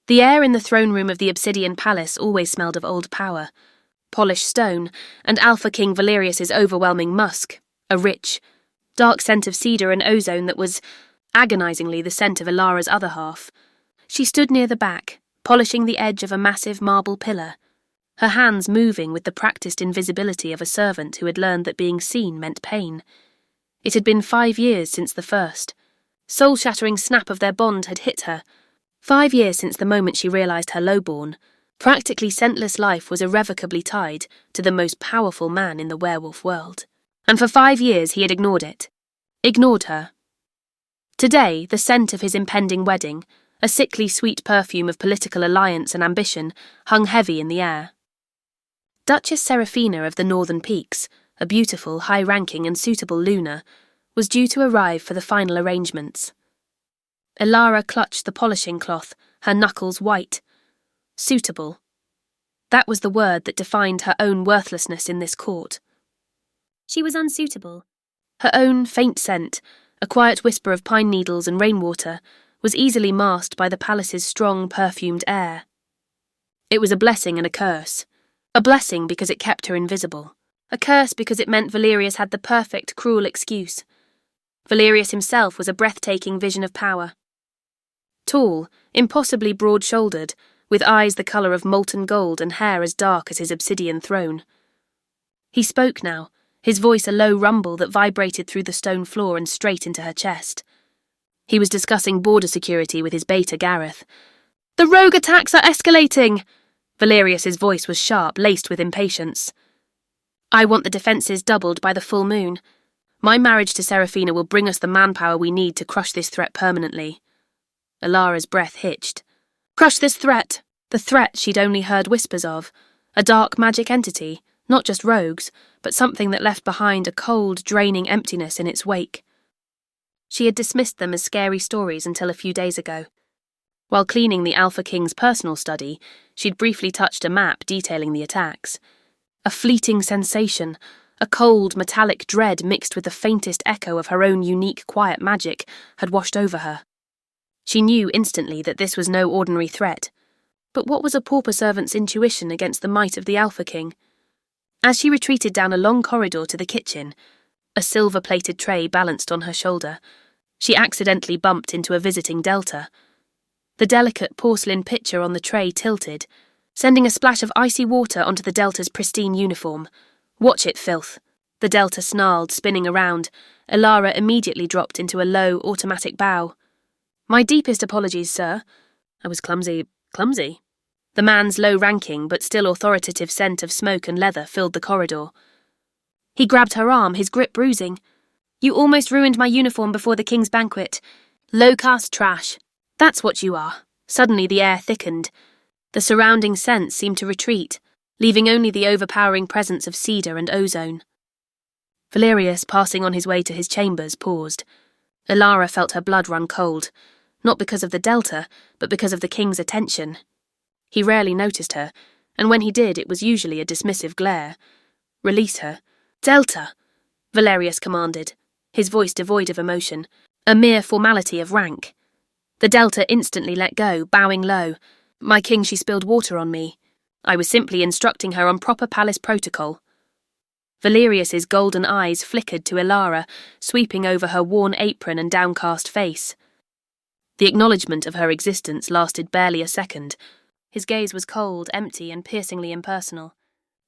The air in the throne room of the obsidian palace always smelled of old power, polished stone, and Alpha King Valerius's overwhelming musk, a rich, dark scent of cedar and ozone that was, agonizingly, the scent of Ilara's other half. She stood near the back, polishing the edge of a massive marble pillar, her hands moving with the practiced invisibility of a servant who had learned that being seen meant pain. It had been 5 years since the first. Soul-shattering snap of their bond had hit her. 5 years since the moment she realised her lowborn, practically scentless life was irrevocably tied to the most powerful man in the werewolf world. And for 5 years he had ignored it. Ignored her. Today, the scent of his impending wedding, a sickly sweet perfume of political alliance and ambition, hung heavy in the air. Duchess Seraphina of the Northern Peaks, a beautiful, high-ranking and suitable Luna, was due to arrive for the final arrangements. Ilara clutched the polishing cloth, her knuckles white. Suitable. That was the word that defined her own worthlessness in this court. She was unsuitable. Her own faint scent, a quiet whisper of pine needles and rainwater, was easily masked by the palace's strong, perfumed air. It was a blessing and a curse. A blessing because it kept her invisible. A curse because it meant Valerius had the perfect, cruel excuse. Valerius himself was a breathtaking vision of power. Tall, impossibly broad-shouldered, with eyes the colour of molten gold and hair as dark as his obsidian throne. He spoke now, his voice a low rumble that vibrated through the stone floor and straight into her chest. He was discussing border security with his beta Gareth. "The rogue attacks are escalating!" Valerius's voice was sharp, laced with impatience. "I want the defences doubled by the full moon. My marriage to Seraphina will bring us the manpower we need to crush this threat permanently." Ilara's breath hitched. Crush this threat! The threat she'd only heard whispers of. A dark magic entity, not just rogues, but something that left behind a cold, draining emptiness in its wake. She had dismissed them as scary stories until a few days ago. While cleaning the Alpha King's personal study, she'd briefly touched a map detailing the attacks. A fleeting sensation, a cold, metallic dread mixed with the faintest echo of her own unique, quiet magic, had washed over her. She knew instantly that this was no ordinary threat. But what was a pauper servant's intuition against the might of the Alpha King? As she retreated down a long corridor to the kitchen, a silver-plated tray balanced on her shoulder, she accidentally bumped into a visiting Delta. The delicate porcelain pitcher on the tray tilted, sending a splash of icy water onto the Delta's pristine uniform. "Watch it, filth!" The Delta snarled, spinning around. Ilara immediately dropped into a low, automatic bow. "My deepest apologies, sir. I was clumsy. The man's low-ranking but still authoritative scent of smoke and leather filled the corridor. He grabbed her arm, his grip bruising. "You almost ruined my uniform before the king's banquet. Low-caste trash. That's what you are." Suddenly the air thickened. The surrounding scents seemed to retreat, leaving only the overpowering presence of cedar and ozone. Valerius, passing on his way to his chambers, paused. Ilara felt her blood run cold, not because of the Delta, but because of the king's attention. He rarely noticed her, and when he did, it was usually a dismissive glare. "Release her." "Delta!" Valerius commanded, his voice devoid of emotion, a mere formality of rank. The Delta instantly let go, bowing low. "My king, she spilled water on me. I was simply instructing her on proper palace protocol." Valerius's golden eyes flickered to Ilara, sweeping over her worn apron and downcast face. The acknowledgement of her existence lasted barely a second. His gaze was cold, empty, and piercingly impersonal.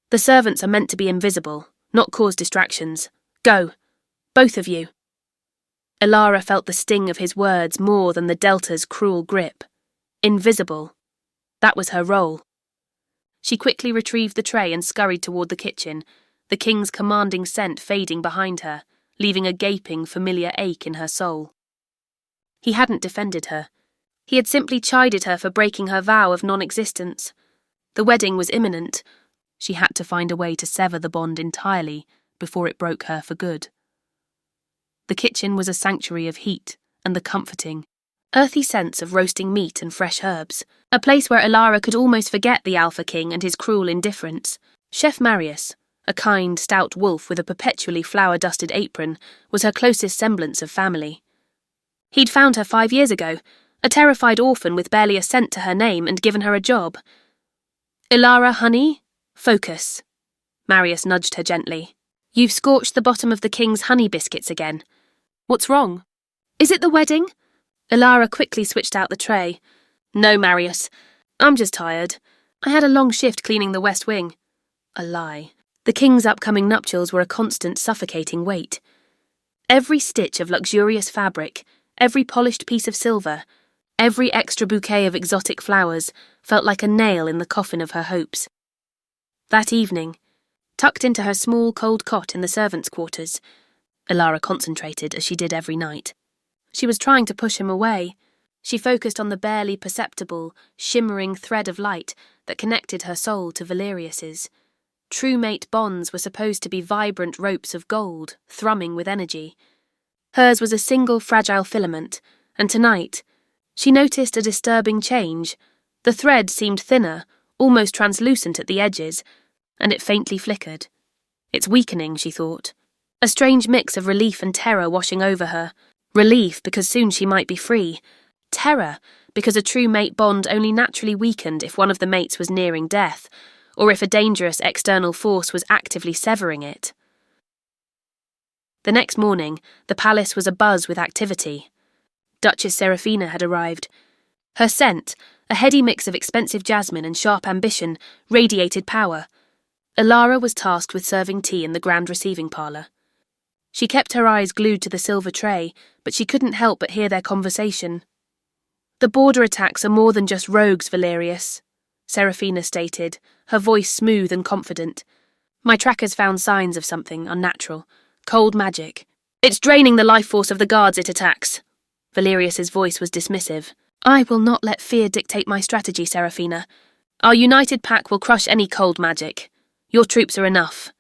"The servants are meant to be invisible, not cause distractions. Go. Both of you." Ilara felt the sting of his words more than the Delta's cruel grip. Invisible. That was her role. She quickly retrieved the tray and scurried toward the kitchen, the king's commanding scent fading behind her, leaving a gaping, familiar ache in her soul. He hadn't defended her. He had simply chided her for breaking her vow of non-existence. The wedding was imminent. She had to find a way to sever the bond entirely before it broke her for good. The kitchen was a sanctuary of heat and the comforting, earthy sense of roasting meat and fresh herbs, a place where Ilara could almost forget the Alpha King and his cruel indifference. Chef Marius, a kind, stout wolf with a perpetually flour-dusted apron, was her closest semblance of family. He'd found her 5 years ago, a terrified orphan with barely a cent to her name and given her a job. "Ilara, honey, focus." Marius nudged her gently. "You've scorched the bottom of the king's honey biscuits again. What's wrong?" "Is it the wedding?" Ilara quickly switched out the tray. "No, Marius. I'm just tired. I had a long shift cleaning the West Wing." A lie. The king's upcoming nuptials were a constant suffocating weight. Every stitch of luxurious fabric, every polished piece of silver, every extra bouquet of exotic flowers felt like a nail in the coffin of her hopes. That evening, tucked into her small, cold cot in the servants' quarters, Ilara concentrated as she did every night. She was trying to push him away. She focused on the barely perceptible, shimmering thread of light that connected her soul to Valerius's. True mate bonds were supposed to be vibrant ropes of gold, thrumming with energy. Hers was a single fragile filament, and tonight, she noticed a disturbing change. The thread seemed thinner, almost translucent at the edges, and it faintly flickered. "It's weakening," she thought. A strange mix of relief and terror washing over her. Relief because soon she might be free. Terror because a true mate bond only naturally weakened if one of the mates was nearing death, or if a dangerous external force was actively severing it. The next morning, the palace was abuzz with activity. Duchess Serafina had arrived. Her scent, a heady mix of expensive jasmine and sharp ambition, radiated power. Ilara was tasked with serving tea in the grand receiving parlour. She kept her eyes glued to the silver tray, but she couldn't help but hear their conversation. "The border attacks are more than just rogues, Valerius," Serafina stated, her voice smooth and confident. "My trackers found signs of something unnatural. Cold magic. It's draining the life force of the guards it attacks." Valerius's voice was dismissive. "I will not let fear dictate my strategy, Serafina. Our united pack will crush any cold magic. Your troops are enough."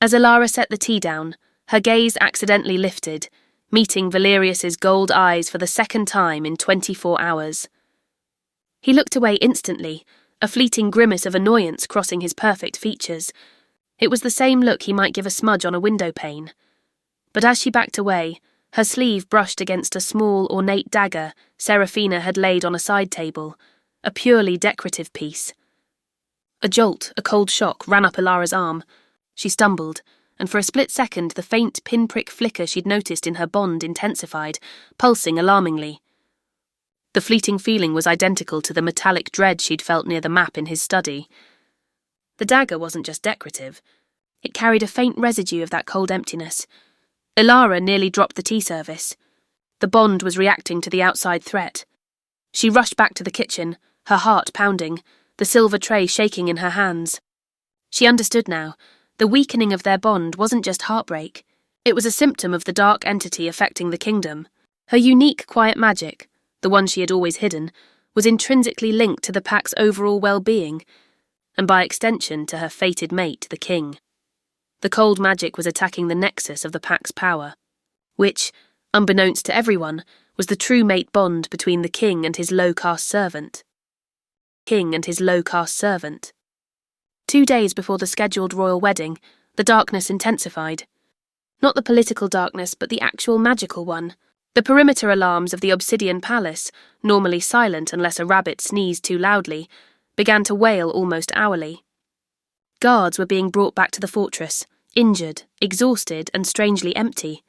As Ilara set the tea down, her gaze accidentally lifted, meeting Valerius's gold eyes for the second time in 24 hours. He looked away instantly, a fleeting grimace of annoyance crossing his perfect features. It was the same look he might give a smudge on a window pane. But as she backed away, her sleeve brushed against a small, ornate dagger Serafina had laid on a side table, a purely decorative piece. A jolt, a cold shock, ran up Ilara's arm. She stumbled, and for a split second the faint pinprick flicker she'd noticed in her bond intensified, pulsing alarmingly. The fleeting feeling was identical to the metallic dread she'd felt near the map in his study. The dagger wasn't just decorative. It carried a faint residue of that cold emptiness. Ilara nearly dropped the tea service. The bond was reacting to the outside threat. She rushed back to the kitchen, her heart pounding, the silver tray shaking in her hands. She understood now. The weakening of their bond wasn't just heartbreak. It was a symptom of the dark entity affecting the kingdom. Her unique quiet magic, the one she had always hidden, was intrinsically linked to the pack's overall well-being, and by extension to her fated mate, the king. The cold magic was attacking the nexus of the pack's power, which, unbeknownst to everyone, was the true mate bond between the king and his low-caste servant. 2 days before the scheduled royal wedding, the darkness intensified. Not the political darkness, but the actual magical one. The perimeter alarms of the obsidian palace, normally silent unless a rabbit sneezed too loudly, began to wail almost hourly. Guards were being brought back to the fortress, injured, exhausted, and strangely empty.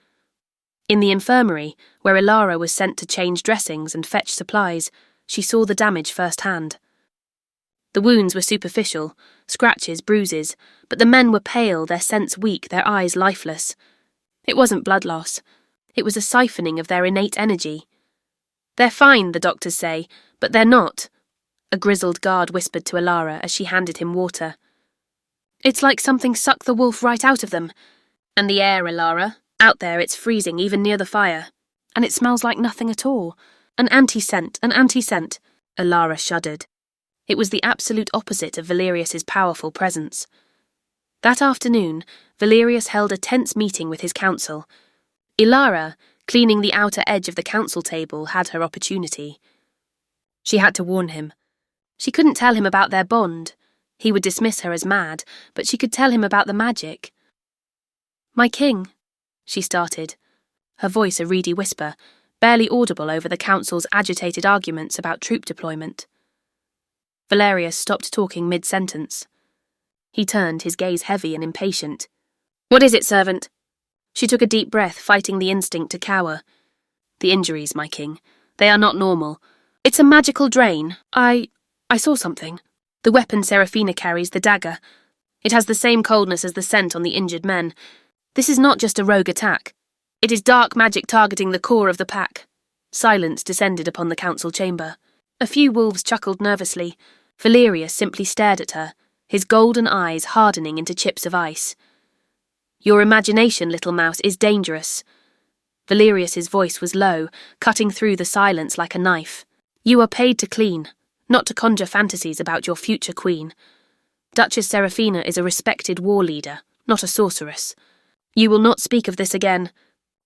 In the infirmary, where Ilara was sent to change dressings and fetch supplies, she saw the damage firsthand. The wounds were superficial, scratches, bruises, but the men were pale, their sense weak, their eyes lifeless. It wasn't blood loss. It was a siphoning of their innate energy. "They're fine, the doctors say, but they're not," a grizzled guard whispered to Ilara as she handed him water. "It's like something sucked the wolf right out of them. And the air, Ilara. Out there it's freezing, even near the fire. And it smells like nothing at all. An anti-scent. Ilara shuddered. It was the absolute opposite of Valerius's powerful presence. That afternoon, Valerius held a tense meeting with his council. Ilara, cleaning the outer edge of the council table, had her opportunity. She had to warn him. She couldn't tell him about their bond. He would dismiss her as mad, but she could tell him about the magic. "My king," she started, her voice a reedy whisper, barely audible over the council's agitated arguments about troop deployment. Valerius stopped talking mid-sentence. He turned, his gaze heavy and impatient. "What is it, servant?" She took a deep breath, fighting the instinct to cower. "The injuries, my king. They are not normal. It's a magical drain. I saw something. The weapon Seraphina carries, the dagger. It has the same coldness as the scent on the injured men. This is not just a rogue attack. It is dark magic targeting the core of the pack." Silence descended upon the council chamber. A few wolves chuckled nervously. Valerius simply stared at her, his golden eyes hardening into chips of ice. "Your imagination, little mouse, is dangerous." Valerius's voice was low, cutting through the silence like a knife. "You are paid to clean, not to conjure fantasies about your future queen. Duchess Seraphina is a respected war leader, not a sorceress. You will not speak of this again.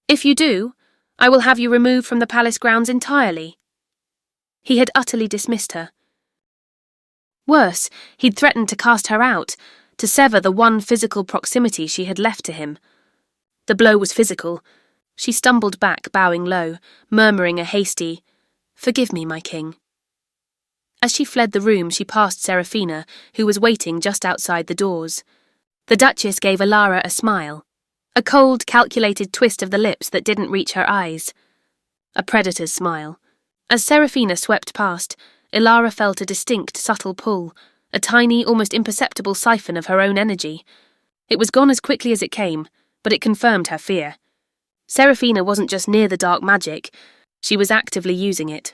If you do, I will have you removed from the palace grounds entirely." He had utterly dismissed her. Worse, he'd threatened to cast her out, to sever the one physical proximity she had left to him. The blow was physical. She stumbled back, bowing low, murmuring a hasty, "Forgive me, my king." As she fled the room, she passed Seraphina, who was waiting just outside the doors. The Duchess gave Ilara a smile, a cold, calculated twist of the lips that didn't reach her eyes. A predator's smile. As Seraphina swept past, Ilara felt a distinct, subtle pull, a tiny, almost imperceptible siphon of her own energy. It was gone as quickly as it came, but it confirmed her fear. Seraphina wasn't just near the dark magic, she was actively using it.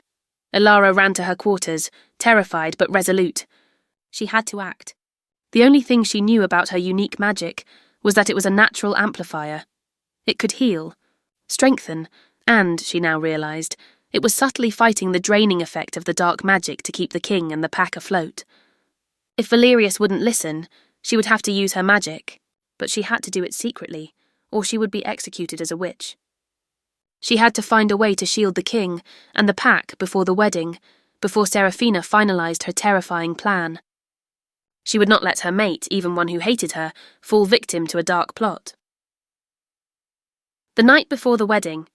Ilara ran to her quarters, terrified but resolute. She had to act. The only thing she knew about her unique magic was that it was a natural amplifier. It could heal, strengthen, and, she now realized, it was subtly fighting the draining effect of the dark magic to keep the king and the pack afloat. If Valerius wouldn't listen, she would have to use her magic, but she had to do it secretly, or she would be executed as a witch. She had to find a way to shield the king and the pack before the wedding, before Seraphina finalized her terrifying plan. She would not let her mate, even one who hated her, fall victim to a dark plot. The night before the wedding,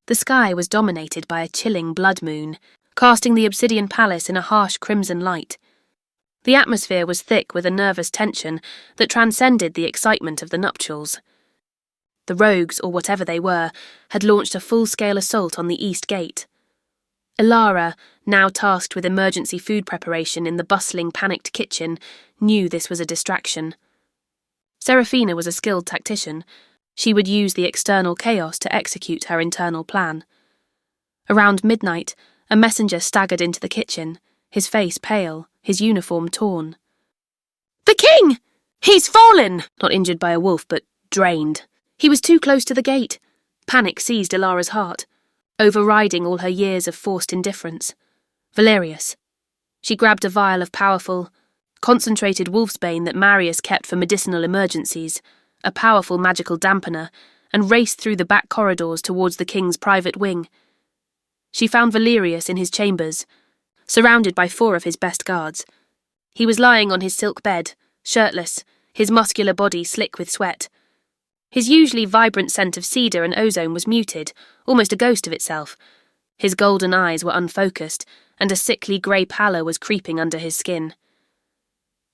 the sky was dominated by a chilling blood moon, casting the obsidian palace in a harsh crimson light. The atmosphere was thick with a nervous tension that transcended the excitement of the nuptials. The rogues, or whatever they were, had launched a full-scale assault on the east gate. Ilara, now tasked with emergency food preparation in the bustling, panicked kitchen, knew this was a distraction. Seraphina was a skilled tactician. She would use the external chaos to execute her internal plan. Around midnight, a messenger staggered into the kitchen, his face pale, his uniform torn. "The king! He's fallen!" Not injured by a wolf, but drained. He was too close to the gate. Panic seized Ilara's heart, overriding all her years of forced indifference. Valerius. She grabbed a vial of powerful, concentrated wolfsbane that Marius kept for medicinal emergencies, a powerful magical dampener, and raced through the back corridors towards the king's private wing. She found Valerius in his chambers, surrounded by 4 of his best guards. He was lying on his silk bed, shirtless, his muscular body slick with sweat. His usually vibrant scent of cedar and ozone was muted, almost a ghost of itself. His golden eyes were unfocused, and a sickly grey pallor was creeping under his skin.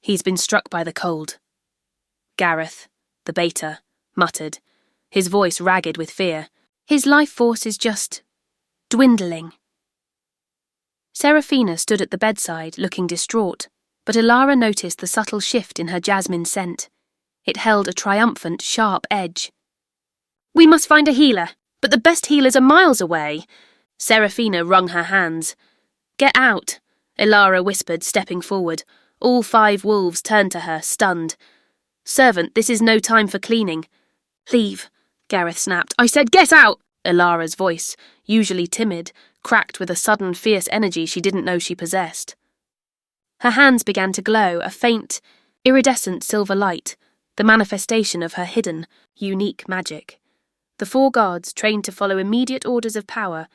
"He's been struck by the cold," Gareth, the baiter, muttered, his voice ragged with fear. "His life force is just dwindling." Seraphina stood at the bedside, looking distraught, but Ilara noticed the subtle shift in her jasmine scent. It held a triumphant, sharp edge. "We must find a healer, but the best healers are miles away." Seraphina wrung her hands. "Get out," Ilara whispered, stepping forward. All 5 wolves turned to her, stunned. "Servant, this is no time for cleaning." "Leave," Gareth snapped. "I said get out!" Ilara's voice, usually timid, cracked with a sudden fierce energy she didn't know she possessed. Her hands began to glow, a faint, iridescent silver light, the manifestation of her hidden, unique magic. The 4 guards, trained to follow immediate orders of power,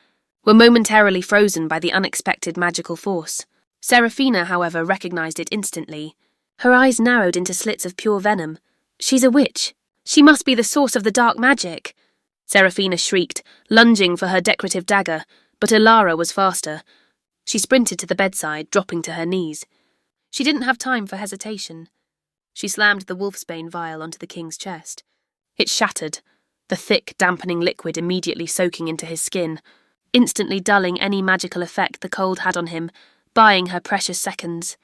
were momentarily frozen by the unexpected magical force. Seraphina, however, recognized it instantly. Her eyes narrowed into slits of pure venom. "She's a witch. She must be the source of the dark magic." Seraphina shrieked, lunging for her decorative dagger, but Alara was faster. She sprinted to the bedside, dropping to her knees. She didn't have time for hesitation. She slammed the wolfsbane vial onto the king's chest. It shattered, the thick, dampening liquid immediately soaking into his skin, instantly dulling any magical effect the cold had on him, buying her precious seconds.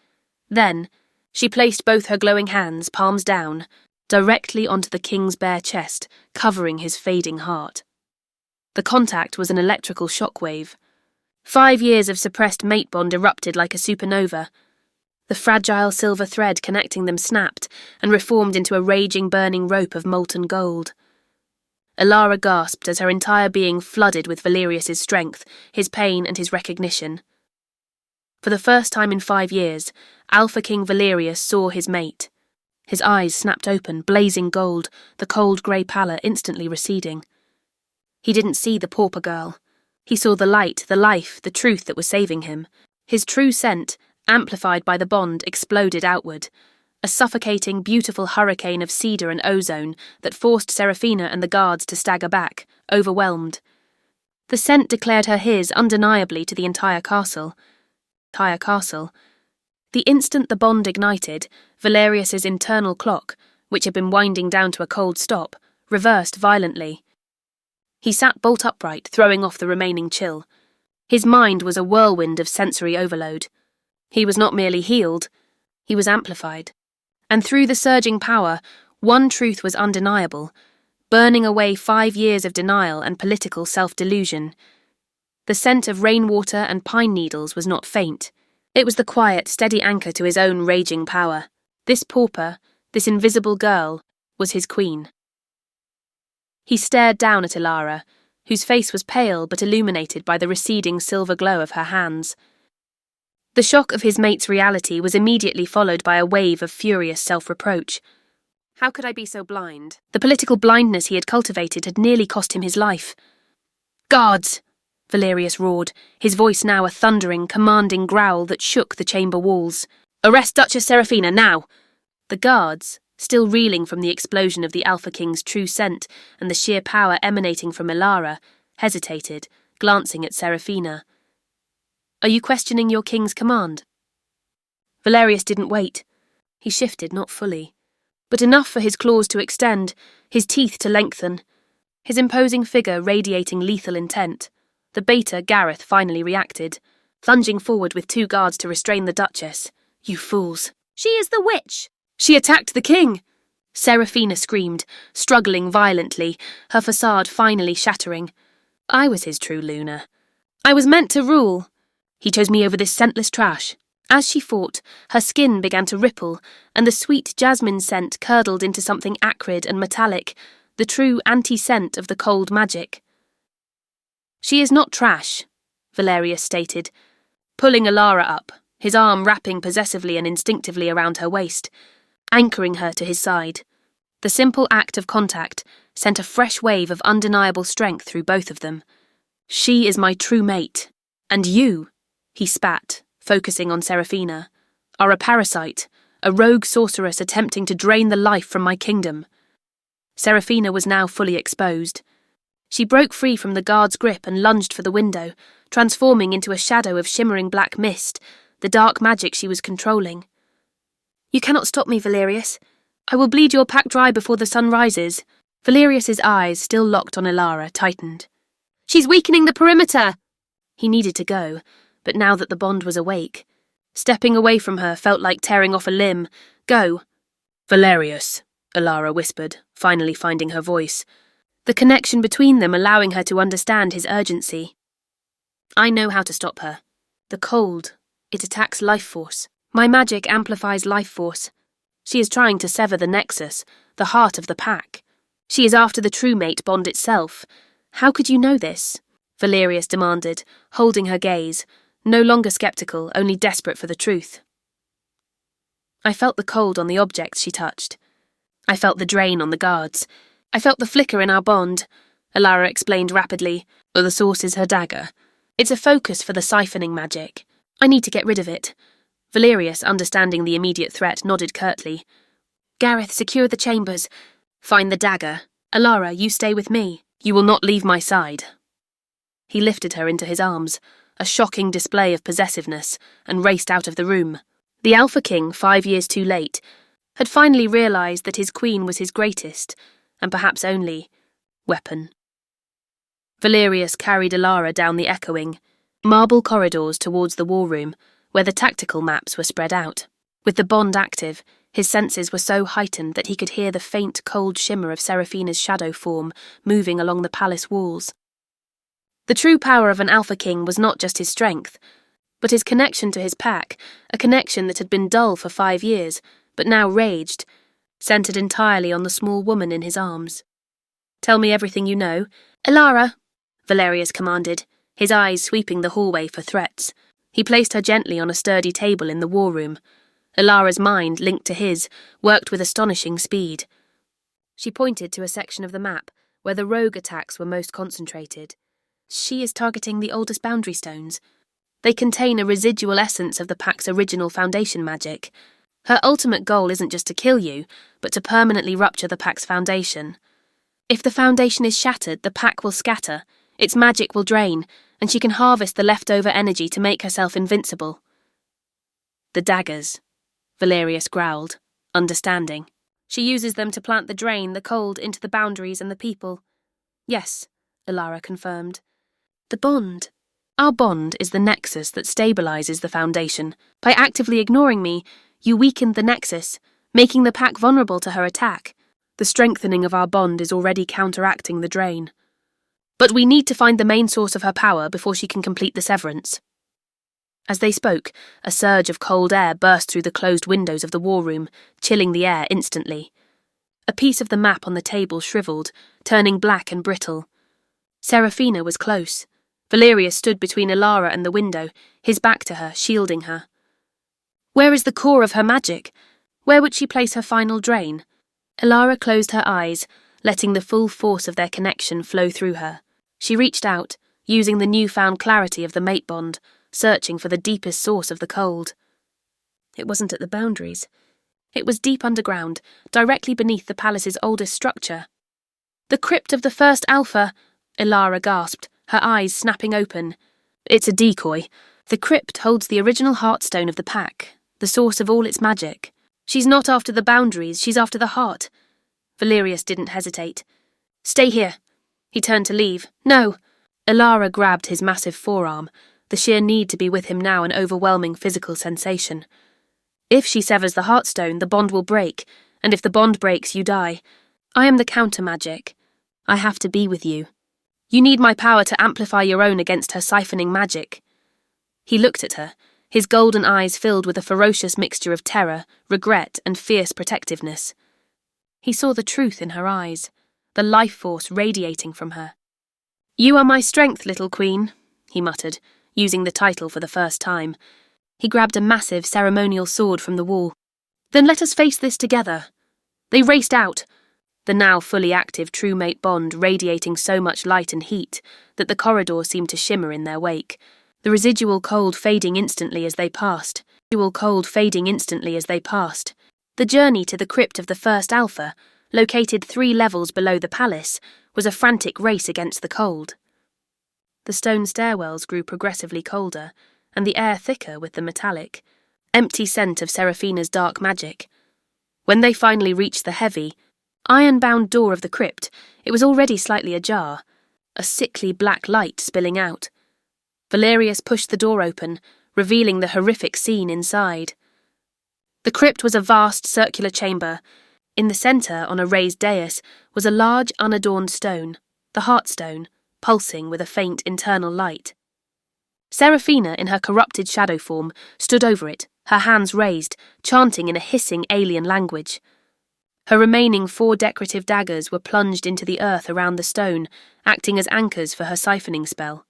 Then, she placed both her glowing hands, palms down, directly onto the king's bare chest, covering his fading heart. The contact was an electrical shockwave. 5 years of suppressed mate bond erupted like a supernova. The fragile silver thread connecting them snapped and reformed into a raging, burning rope of molten gold. Alara gasped as her entire being flooded with Valerius's strength, his pain and his recognition. For the first time in 5 years, Alpha King Valerius saw his mate. His eyes snapped open, blazing gold, the cold grey pallor instantly receding. He didn't see the pauper girl. He saw the light, the life, the truth that was saving him. His true scent, amplified by the bond, exploded outward, a suffocating, beautiful hurricane of cedar and ozone that forced Seraphina and the guards to stagger back, overwhelmed. The scent declared her his undeniably to the entire castle. The instant the bond ignited, Valerius's internal clock, which had been winding down to a cold stop, reversed violently. He sat bolt upright, throwing off the remaining chill. His mind was a whirlwind of sensory overload. He was not merely healed, he was amplified. And through the surging power, one truth was undeniable, burning away 5 years of denial and political self-delusion. The scent of rainwater and pine needles was not faint. It was the quiet, steady anchor to his own raging power. This pauper, this invisible girl, was his queen. He stared down at Alara, whose face was pale but illuminated by the receding silver glow of her hands. The shock of his mate's reality was immediately followed by a wave of furious self-reproach. How could I be so blind? The political blindness he had cultivated had nearly cost him his life. "Guards!" Valerius roared, his voice now a thundering, commanding growl that shook the chamber walls. "Arrest Duchess Seraphina, now!" The guards, still reeling from the explosion of the Alpha King's true scent and the sheer power emanating from Alara, hesitated, glancing at Seraphina. "Are you questioning your king's command?" Valerius didn't wait. He shifted, not fully, but enough for his claws to extend, his teeth to lengthen, his imposing figure radiating lethal intent. The beta, Gareth, finally reacted, plunging forward with 2 guards to restrain the Duchess. "You fools! She is the witch! She attacked the king!" Seraphina screamed, struggling violently, her facade finally shattering. "I was his true Luna. I was meant to rule. He chose me over this scentless trash." As she fought, her skin began to ripple, and the sweet jasmine scent curdled into something acrid and metallic, the true anti-scent of the cold magic. "She is not trash," Valerius stated, pulling Alara up, his arm wrapping possessively and instinctively around her waist, anchoring her to his side. The simple act of contact sent a fresh wave of undeniable strength through both of them. "She is my true mate, and you," he spat, focusing on Seraphina, "are a parasite, a rogue sorceress attempting to drain the life from my kingdom." Seraphina was now fully exposed. She broke free from the guard's grip and lunged for the window, transforming into a shadow of shimmering black mist, the dark magic she was controlling. "You cannot stop me, Valerius. I will bleed your pack dry before the sun rises." Valerius's eyes, still locked on Alara, tightened. "She's weakening the perimeter!" He needed to go, but now that the bond was awake, stepping away from her felt like tearing off a limb. "Go." "Valerius," Alara whispered, finally finding her voice, the connection between them allowing her to understand his urgency. "I know how to stop her. The cold, it attacks life force. My magic amplifies life force. She is trying to sever the nexus, the heart of the pack. She is after the true mate bond itself. How could you know this?" Valerius demanded, holding her gaze, no longer skeptical, only desperate for the truth. "I felt the cold on the objects she touched. I felt the drain on the guards. I felt the flicker in our bond," Alara explained rapidly. "Or the source is her dagger. It's a focus for the siphoning magic. I need to get rid of it." Valerius, understanding the immediate threat, nodded curtly. "Gareth, secure the chambers. Find the dagger. Alara, you stay with me." You will not leave my side." He lifted her into his arms, a shocking display of possessiveness, and raced out of the room. The Alpha King, 5 years too late, had finally realised that his queen was his greatest, and perhaps only, weapon. Valerius carried Alara down the echoing, marble corridors towards the war room, where the tactical maps were spread out. With the bond active, his senses were so heightened that he could hear the faint, cold shimmer of Seraphina's shadow form moving along the palace walls. The true power of an Alpha King was not just his strength, but his connection to his pack, a connection that had been dull for 5 years, but now raged, centred entirely on the small woman in his arms. "Tell me everything you know." "Alara," Valerius commanded, his eyes sweeping the hallway for threats. He placed her gently on a sturdy table in the war room. Alara's mind, linked to his, worked with astonishing speed. She pointed to a section of the map where the rogue attacks were most concentrated. "She is targeting the oldest boundary stones. They contain a residual essence of the pack's original foundation magic. Her ultimate goal isn't just to kill you, but to permanently rupture the pack's foundation. If the foundation is shattered, the pack will scatter, its magic will drain, and she can harvest the leftover energy to make herself invincible." "The daggers," Valerius growled, understanding. "She uses them to plant the drain, the cold, into the boundaries and the people." "Yes," Alara confirmed. "The bond. Our bond is the nexus that stabilizes the foundation. By actively ignoring me, you weakened the nexus, making the pack vulnerable to her attack. The strengthening of our bond is already counteracting the drain. But we need to find the main source of her power before she can complete the severance." As they spoke, a surge of cold air burst through the closed windows of the war room, chilling the air instantly. A piece of the map on the table shriveled, turning black and brittle. Seraphina was close. Valerius stood between Alara and the window, his back to her, shielding her. Where is the core of her magic? Where would she place her final drain? Alara closed her eyes, letting the full force of their connection flow through her. She reached out, using the newfound clarity of the mate bond, searching for the deepest source of the cold. It wasn't at the boundaries. It was deep underground, directly beneath the palace's oldest structure. "The crypt of the first Alpha," Alara gasped, her eyes snapping open. "It's a decoy. The crypt holds the original heartstone of the pack, the source of all its magic. She's not after the boundaries, she's after the heart." Valerius didn't hesitate. "Stay here." He turned to leave. "No." Alara grabbed his massive forearm, the sheer need to be with him now an overwhelming physical sensation. "If she severs the heartstone, the bond will break, and if the bond breaks, you die. I am the counter-magic. I have to be with you. You need my power to amplify your own against her siphoning magic." He looked at her, his golden eyes filled with a ferocious mixture of terror, regret, and fierce protectiveness. He saw the truth in her eyes, the life force radiating from her. "You are my strength, little queen," he muttered, using the title for the first time. He grabbed a massive ceremonial sword from the wall. "Then let us face this together." They raced out, the now fully active true mate bond radiating so much light and heat that the corridor seemed to shimmer in their wake, the residual cold fading instantly as they passed. The journey to the crypt of the first Alpha, located 3 levels below the palace, was a frantic race against the cold. The stone stairwells grew progressively colder, and the air thicker with the metallic, empty scent of Seraphina's dark magic. When they finally reached the heavy, iron-bound door of the crypt, it was already slightly ajar, a sickly black light spilling out. Valerius pushed the door open, revealing the horrific scene inside. The crypt was a vast circular chamber. In the centre, on a raised dais, was a large unadorned stone, the Heartstone, pulsing with a faint internal light. Seraphina, in her corrupted shadow form, stood over it, her hands raised, chanting in a hissing alien language. Her remaining 4 decorative daggers were plunged into the earth around the stone, acting as anchors for her siphoning spell.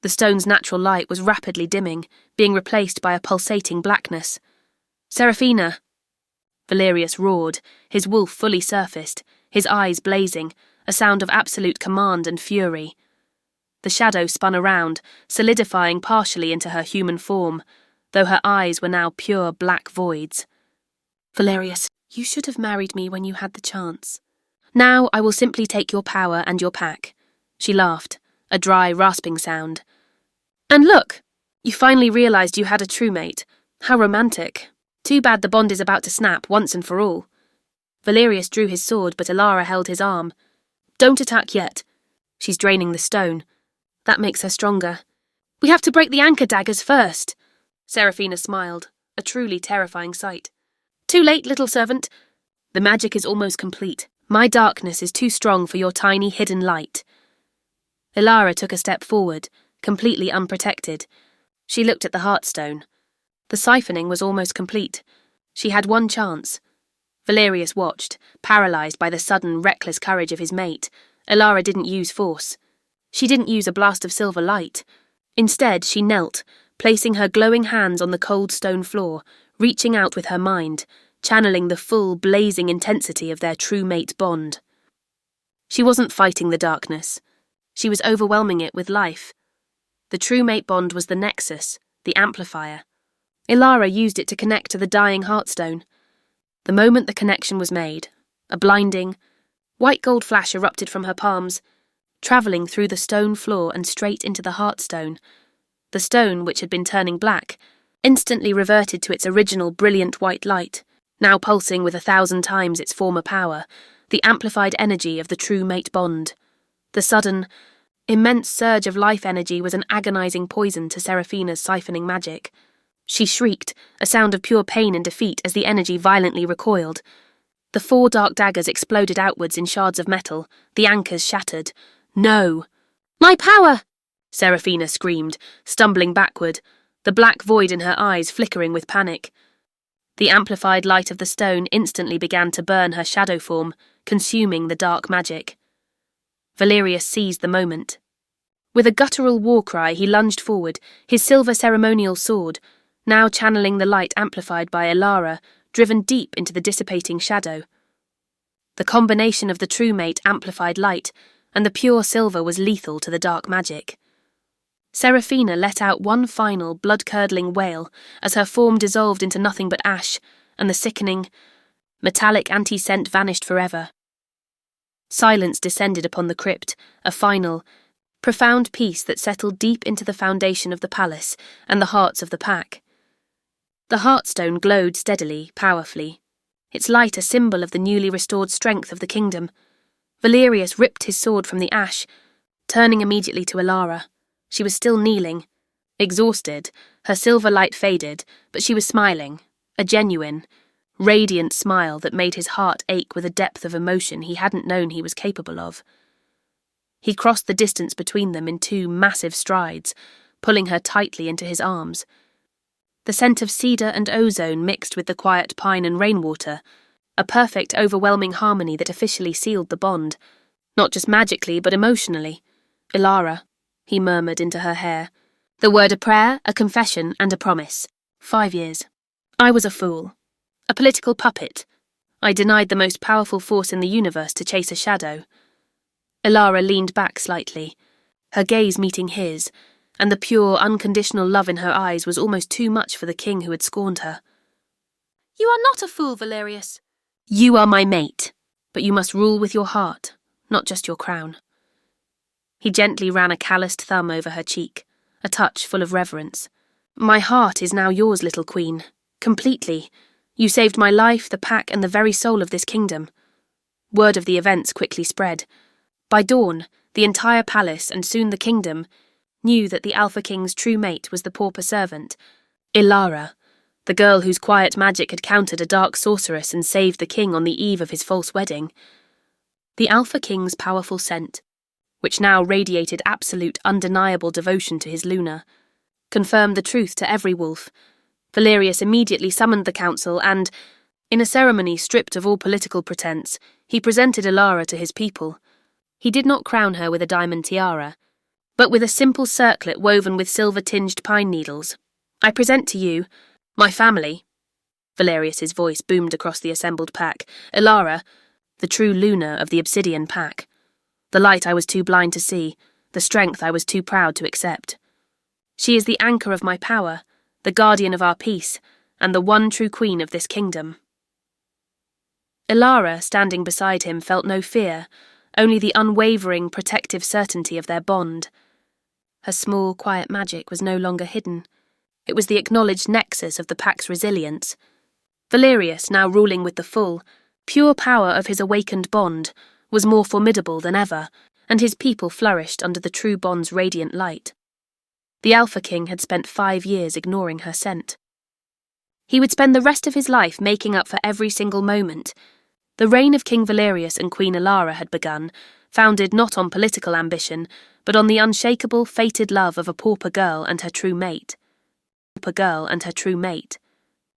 The stone's natural light was rapidly dimming, being replaced by a pulsating blackness. "Seraphina!" Valerius roared, his wolf fully surfaced, his eyes blazing, a sound of absolute command and fury. The shadow spun around, solidifying partially into her human form, though her eyes were now pure black voids. "Valerius, you should have married me when you had the chance. Now I will simply take your power and your pack." She laughed, a dry, rasping sound. "And look! You finally realized you had a true mate. How romantic. Too bad the bond is about to snap once and for all." Valerius drew his sword, but Elara held his arm. "Don't attack yet. She's draining the stone. That makes her stronger. We have to break the anchor daggers first." Seraphina smiled, a truly terrifying sight. "Too late, little servant. The magic is almost complete. My darkness is too strong for your tiny hidden light." Elara took a step forward, completely unprotected. She looked at the heartstone. The siphoning was almost complete. She had one chance. Valerius watched, paralysed by the sudden, reckless courage of his mate. Elara didn't use force. She didn't use a blast of silver light. Instead, she knelt, placing her glowing hands on the cold stone floor, reaching out with her mind, channeling the full, blazing intensity of their true mate bond. She wasn't fighting the darkness. She was overwhelming it with life. The true mate bond was the nexus, the amplifier. Elara used it to connect to the dying heartstone. The moment the connection was made, a blinding, white gold flash erupted from her palms, travelling through the stone floor and straight into the heartstone. The stone, which had been turning black, instantly reverted to its original brilliant white light, now pulsing with 1,000 times its former power, the amplified energy of the true mate bond. The sudden, immense surge of life energy was an agonizing poison to Seraphina's siphoning magic. She shrieked, a sound of pure pain and defeat as the energy violently recoiled. The 4 dark daggers exploded outwards in shards of metal, the anchors shattered. "No!" "My power!" Seraphina screamed, stumbling backward, the black void in her eyes flickering with panic. The amplified light of the stone instantly began to burn her shadow form, consuming the dark magic. Valerius seized the moment. With a guttural war cry, he lunged forward, his silver ceremonial sword, now channeling the light amplified by Elara, driven deep into the dissipating shadow. The combination of the true mate amplified light and the pure silver was lethal to the dark magic. Seraphina let out one final, blood-curdling wail as her form dissolved into nothing but ash, and the sickening, metallic anti-scent vanished forever. Silence descended upon the crypt, a final, profound peace that settled deep into the foundation of the palace and the hearts of the pack. The heartstone glowed steadily, powerfully, its light a symbol of the newly restored strength of the kingdom. Valerius ripped his sword from the ash, turning immediately to Elara. She was still kneeling, exhausted, her silver light faded, but she was smiling, a genuine, radiant smile that made his heart ache with a depth of emotion he hadn't known he was capable of. He crossed the distance between them in 2 massive strides, pulling her tightly into his arms. The scent of cedar and ozone mixed with the quiet pine and rainwater, a perfect, overwhelming harmony that officially sealed the bond, not just magically but emotionally. "Elara," he murmured into her hair. "The word a prayer, a confession, and a promise. 5 years. I was a fool. A political puppet. I denied the most powerful force in the universe to chase a shadow." Elara leaned back slightly, her gaze meeting his, and the pure, unconditional love in her eyes was almost too much for the king who had scorned her. "You are not a fool, Valerius. You are my mate, but you must rule with your heart, not just your crown." He gently ran a calloused thumb over her cheek, a touch full of reverence. "My heart is now yours, little queen, completely. You saved my life, the pack, and the very soul of this kingdom." Word of the events quickly spread. By dawn, the entire palace, and soon the kingdom, knew that the Alpha King's true mate was the pauper servant, Elara, the girl whose quiet magic had countered a dark sorceress and saved the king on the eve of his false wedding. The Alpha King's powerful scent, which now radiated absolute, undeniable devotion to his Luna, confirmed the truth to every wolf. Valerius immediately summoned the council and, in a ceremony stripped of all political pretense, he presented Elara to his people. He did not crown her with a diamond tiara, but with a simple circlet woven with silver-tinged pine needles. "I present to you, my family." Valerius's voice boomed across the assembled pack. "Elara, the true Luna of the Obsidian pack. The light I was too blind to see, the strength I was too proud to accept. She is the anchor of my power, the guardian of our peace, and the one true queen of this kingdom." Ilara, standing beside him, felt no fear, only the unwavering, protective certainty of their bond. Her small, quiet magic was no longer hidden. It was the acknowledged nexus of the pack's resilience. Valerius, now ruling with the full, pure power of his awakened bond, was more formidable than ever, and his people flourished under the true bond's radiant light. The Alpha King had spent 5 years ignoring her scent. He would spend the rest of his life making up for every single moment. The reign of King Valerius and Queen Ilara had begun, founded not on political ambition, but on the unshakable, fated love of a pauper girl and her true mate.